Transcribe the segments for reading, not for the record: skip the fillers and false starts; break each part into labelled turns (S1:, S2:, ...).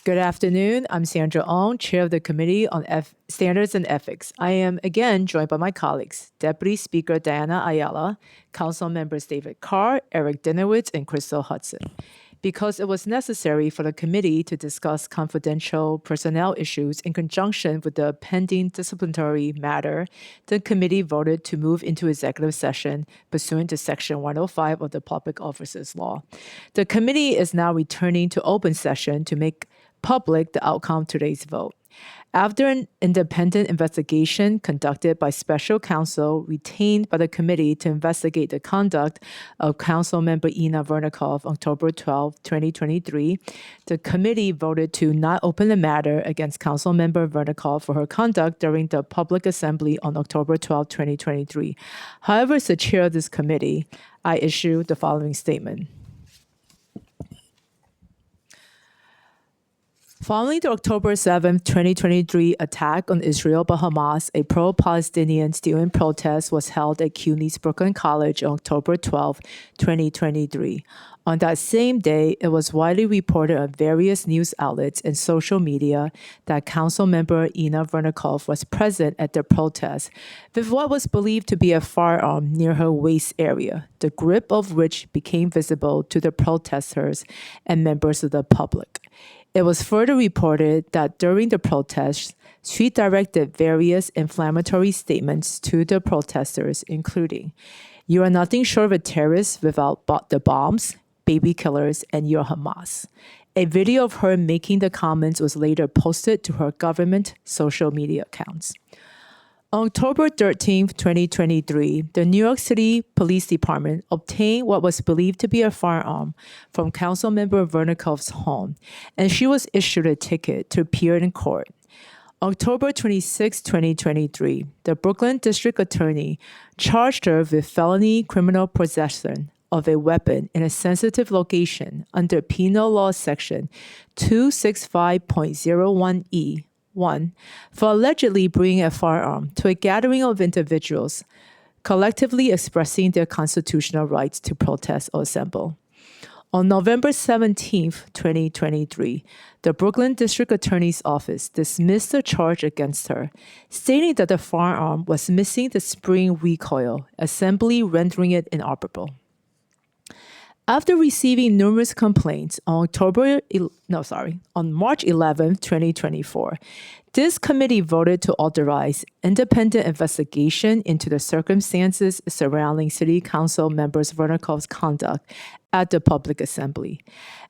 S1: Good afternoon. I'm Sandra Ong, Chair of the Committee on Standards and Ethics. I am again joined by my colleagues, Deputy Speaker Diana Ayala, Council Members David Carr, Eric Dinowitz, and Crystal Hudson. Because it was necessary for the committee to discuss confidential personnel issues in conjunction with the pending disciplinary matter, the committee voted to move into executive session pursuant to Section 105 of the Public Officers Law. The committee is now returning to open session to make public the outcome of today's vote. After an independent investigation conducted by special counsel retained by the committee to investigate the conduct of Council Member Ina Vernikov October 12, 2023, the committee voted to not open the matter against Council Member Vernikov for her conduct during the public assembly on October 12, 2023. However, as the chair of this committee, I issue the following statement. Following the October 7, 2023 attack on Israel by Hamas, a pro-Palestinian student protest was held at CUNY's Brooklyn College on October 12, 2023. On that same day, it was widely reported on various news outlets and social media that Council Member Ina Vernikov was present at the protest with what was believed to be a firearm near her waist area, the grip of which became visible to the protesters and members of the public. It was further reported that during the protest, she directed various inflammatory statements to the protesters, including, "You are nothing short of a terrorist without the bombs, baby killers, and you're Hamas." A video of her making the comments was later posted to her government social media accounts. On October 13, 2023, the New York City Police Department obtained what was believed to be a firearm from Councilmember Vernikov's home, and she was issued a ticket to appear in court. October 26, 2023, the Brooklyn District Attorney charged her with felony criminal possession of a weapon in a sensitive location under Penal Law Section 265.01e. 1. For allegedly bringing a firearm to a gathering of individuals collectively expressing their constitutional rights to protest or assemble. On November 17, 2023, the Brooklyn District Attorney's Office dismissed the charge against her, stating that the firearm was missing the spring recoil assembly, rendering it inoperable. After receiving numerous complaints on March 11, 2024, this committee voted to authorize independent investigation into the circumstances surrounding City Council members Vernikov's conduct at the public assembly.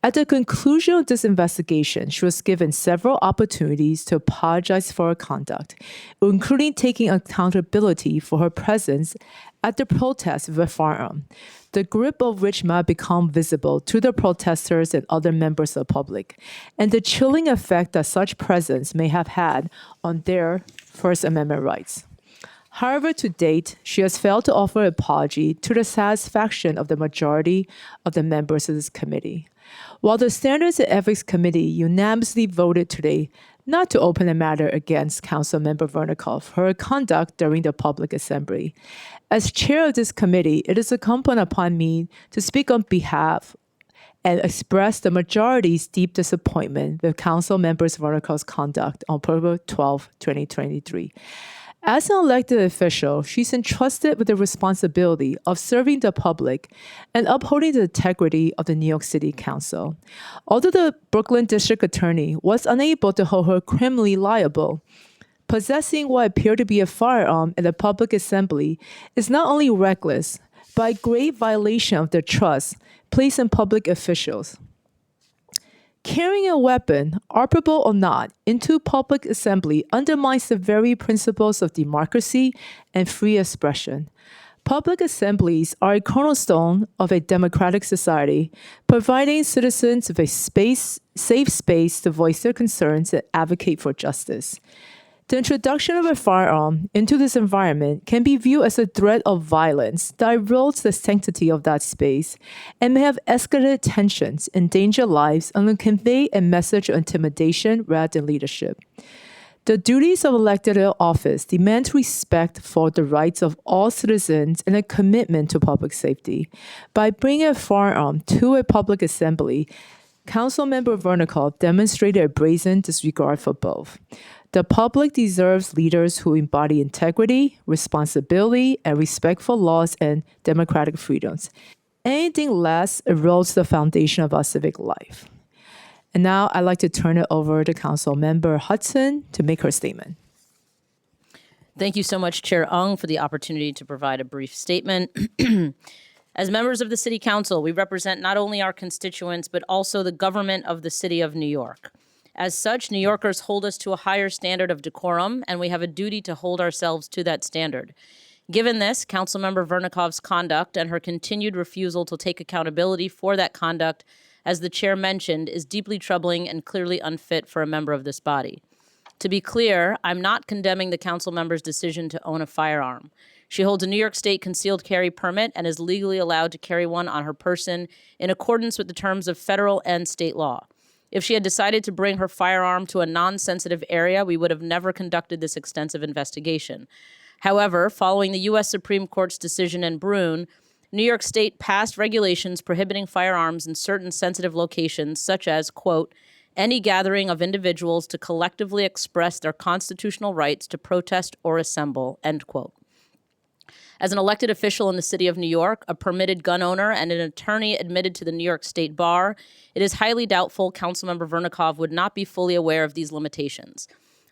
S1: At the conclusion of this investigation, she was given several opportunities to apologize for her conduct, including taking accountability for her presence at the protest with a firearm, the grip of which might become visible to the protesters and other members of the public, and the chilling effect that such presence may have had on their First Amendment rights. However, to date, she has failed to offer an apology to the satisfaction of the majority of the members of this committee. While the Standards and Ethics Committee unanimously voted today not to open a matter against Councilmember Vernikov for her conduct during the public assembly, as chair of this committee, it is incumbent upon me to speak on behalf and express the majority's deep disappointment with Councilmember Vernikov's conduct on October 12, 2023. As an elected official, she's entrusted with the responsibility of serving the public and upholding the integrity of the New York City Council. Although the Brooklyn District Attorney was unable to hold her criminally liable, possessing what appeared to be a firearm at a public assembly is not only reckless, but a grave violation of the trust placed in public officials. Carrying a weapon, operable or not, into public assembly undermines the very principles of democracy and free expression. Public assemblies are a cornerstone of a democratic society, providing citizens with a safe space to voice their concerns and advocate for justice. The introduction of a firearm into this environment can be viewed as a threat of violence that erodes the sanctity of that space and may have escalated tensions, endanger lives, and convey a message of intimidation rather than leadership. The duties of elected office demand respect for the rights of all citizens and a commitment to public safety. By bringing a firearm to a public assembly, Councilmember Vernikov demonstrated a brazen disregard for both. The public deserves leaders who embody integrity, responsibility, and respect for laws and democratic freedoms. Anything less erodes the foundation of our civic life. And now I'd like to turn it over to Councilmember Hudson to make her statement.
S2: Thank you so much, Chair Ung, for the opportunity to provide a brief statement. As members of the City Council, we represent not only our constituents, but also the government of the City of New York. As such, New Yorkers hold us to a higher standard of decorum, and we have a duty to hold ourselves to that standard. Given this, Councilmember Vernikov's conduct and her continued refusal to take accountability for that conduct, as the chair mentioned, is deeply troubling and clearly unfit for a member of this body. To be clear, I'm not condemning the council member's decision to own a firearm. She holds a New York State concealed carry permit and is legally allowed to carry one on her person in accordance with the terms of federal and state law. If she had decided to bring her firearm to a non-sensitive area, we would have never conducted this extensive investigation. However, following the U.S. Supreme Court's decision in Brune, New York State passed regulations prohibiting firearms in certain sensitive locations, such as, quote, any gathering of individuals to collectively express their constitutional rights to protest or assemble, end quote. As an elected official in the city of New York, a permitted gun owner, and an attorney admitted to the New York State Bar, it is highly doubtful Councilmember Vernikov would not be fully aware of these limitations.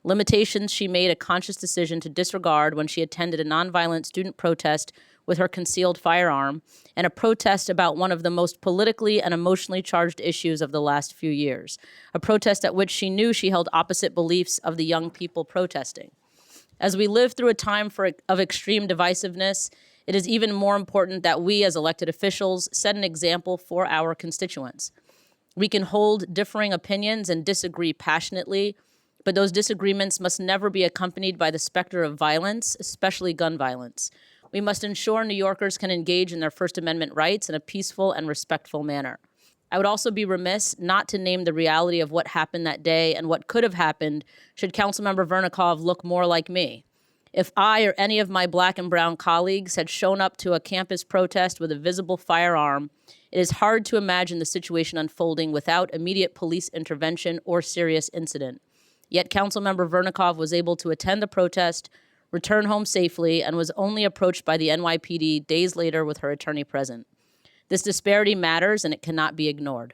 S2: Limitations she made a conscious decision to disregard when she attended a nonviolent student protest with her concealed firearm, and a protest about one of the most politically and emotionally charged issues of the last few years, a protest at which she knew she held opposite beliefs of the young people protesting. As we live through a time of extreme divisiveness, it is even more important that we as elected officials set an example for our constituents. We can hold differing opinions and disagree passionately, but those disagreements must never be accompanied by the specter of violence, especially gun violence. We must ensure New Yorkers can engage in their First Amendment rights in a peaceful and respectful manner. I would also be remiss not to name the reality of what happened that day and what could have happened should Councilmember Vernikov look more like me. If I or any of my black and brown colleagues had shown up to a campus protest with a visible firearm, it is hard to imagine the situation unfolding without immediate police intervention or serious incident. Yet Councilmember Vernikov was able to attend the protest, return home safely, and was only approached by the NYPD days later with her attorney present. This disparity matters, and it cannot be ignored.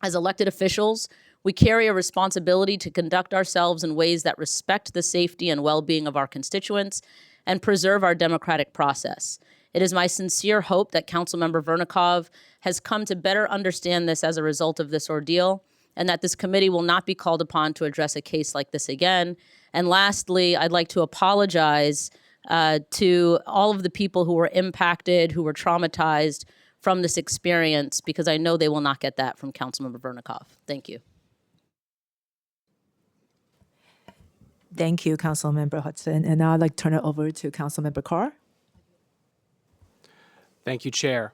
S2: As elected officials, we carry a responsibility to conduct ourselves in ways that respect the safety and well-being of our constituents and preserve our democratic process. It is my sincere hope that Councilmember Vernikov has come to better understand this as a result of this ordeal, and that this committee will not be called upon to address a case like this again. And lastly, I'd like to apologize to all of the people who were impacted, who were traumatized from this experience, because I know they will not get that from Councilmember Vernikov. Thank you.
S1: Thank you, Councilmember Hudson. And now I'd like to turn it over to Councilmember Carr.
S3: Thank you, Chair.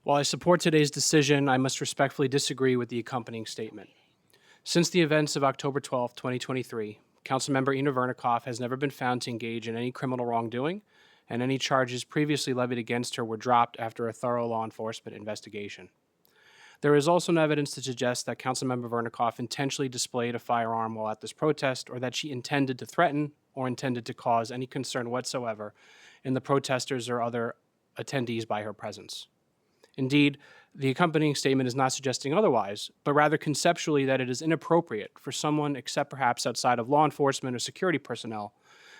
S3: While I support today's decision, I must respectfully disagree with the accompanying statement. Since the events of October 12, 2023, Councilmember Ina Vernikov has never been found to engage in any criminal wrongdoing, and any charges previously levied against her were dropped after a thorough law enforcement investigation. There is also no evidence to suggest that Councilmember Vernikov intentionally displayed a firearm while at this protest, or that she intended to threaten or intended to cause any concern whatsoever in the protesters or other attendees by her presence. Indeed, the accompanying statement is not suggesting otherwise, but rather conceptually that it is inappropriate for someone, except perhaps outside of law enforcement or security personnel,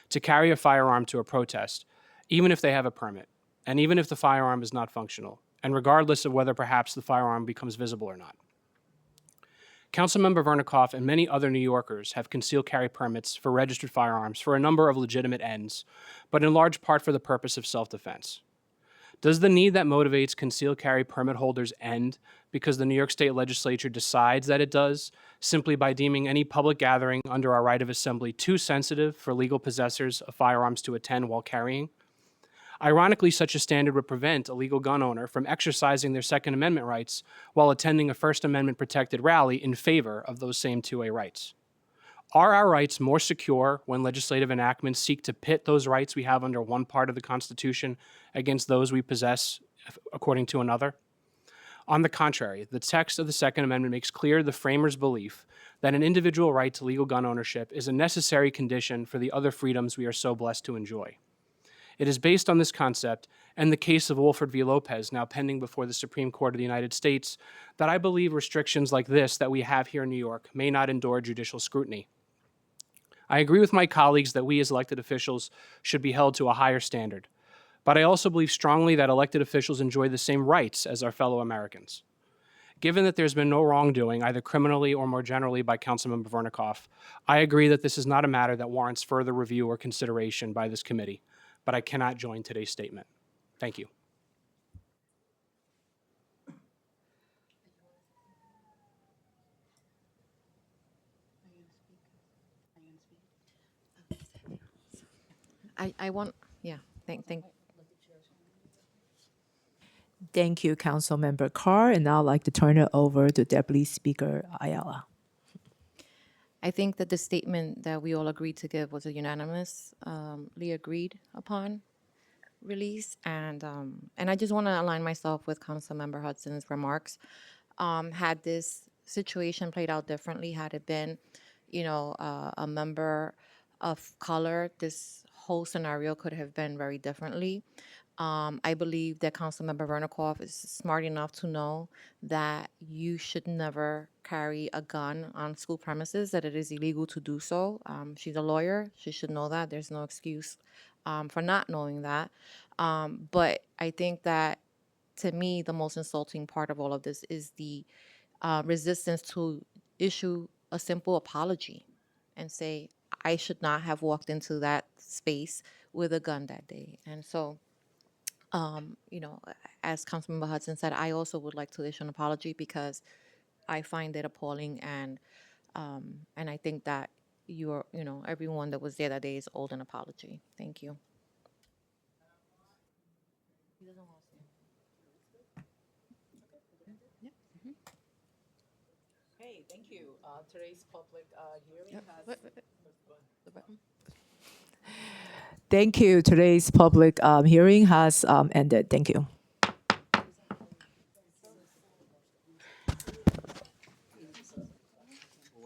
S3: to carry a firearm to a protest, even if they have a permit, and even if the firearm is not functional, and regardless of whether perhaps the firearm becomes visible or not. Councilmember Vernikov and many other New Yorkers have concealed carry permits for registered firearms for a number of legitimate ends, but in large part for the purpose of self-defense. Does the need that motivates concealed carry permit holders end because the New York State Legislature decides that it does, simply by deeming any public gathering under our right of assembly too sensitive for legal possessors of firearms to attend while carrying? Ironically, such a standard would prevent a legal gun owner from exercising their Second Amendment rights while attending a First Amendment protected rally in favor of those same 2A rights. Are our rights more secure when legislative enactments seek to pit those rights we have under one part of the Constitution against those we possess according to another? On the contrary, the text of the Second Amendment makes clear the framers' belief that an individual right to legal gun ownership is a necessary condition for the other freedoms we are so blessed to enjoy. It is based on this concept and the case of Wolford v. Lopez, now pending before the Supreme Court of the United States, that I believe restrictions like this that we have here in New York may not endure judicial scrutiny. I agree with my colleagues that we as elected officials should be held to a higher standard, but I also believe strongly that elected officials enjoy the same rights as our fellow Americans. Given that there's been no wrongdoing, either criminally or more generally by Councilmember Vernikoff, I agree that this is not a matter that warrants further review or consideration by this committee, but I cannot join today's statement. Thank you.
S4: I want, yeah, thank.
S1: Thank you, Councilmember Carr. And now I'd like to turn it over to Deputy Speaker Ayala.
S4: I think that the statement that we all agreed to give was a unanimously agreed upon release, and I just want to align myself with Councilmember Hudson's remarks. Had this situation played out differently, had it been, a member of color, this whole scenario could have been very differently. I believe that Councilmember Vernikoff is smart enough to know that you should never carry a gun on school premises, that it is illegal to do so. She's a lawyer. She should know that. There's no excuse for not knowing that. But I think that, to me, the most insulting part of all of this is the resistance to issue a simple apology and say, I should not have walked into that space with a gun that day. And so, as Councilmember Hudson said, I also would like to issue an apology because I find it appalling, and I think that everyone that was there that day is owed an apology. Thank you.
S1: Hey, thank you. Today's public hearing has... Thank you. Today's public hearing has ended. Thank you.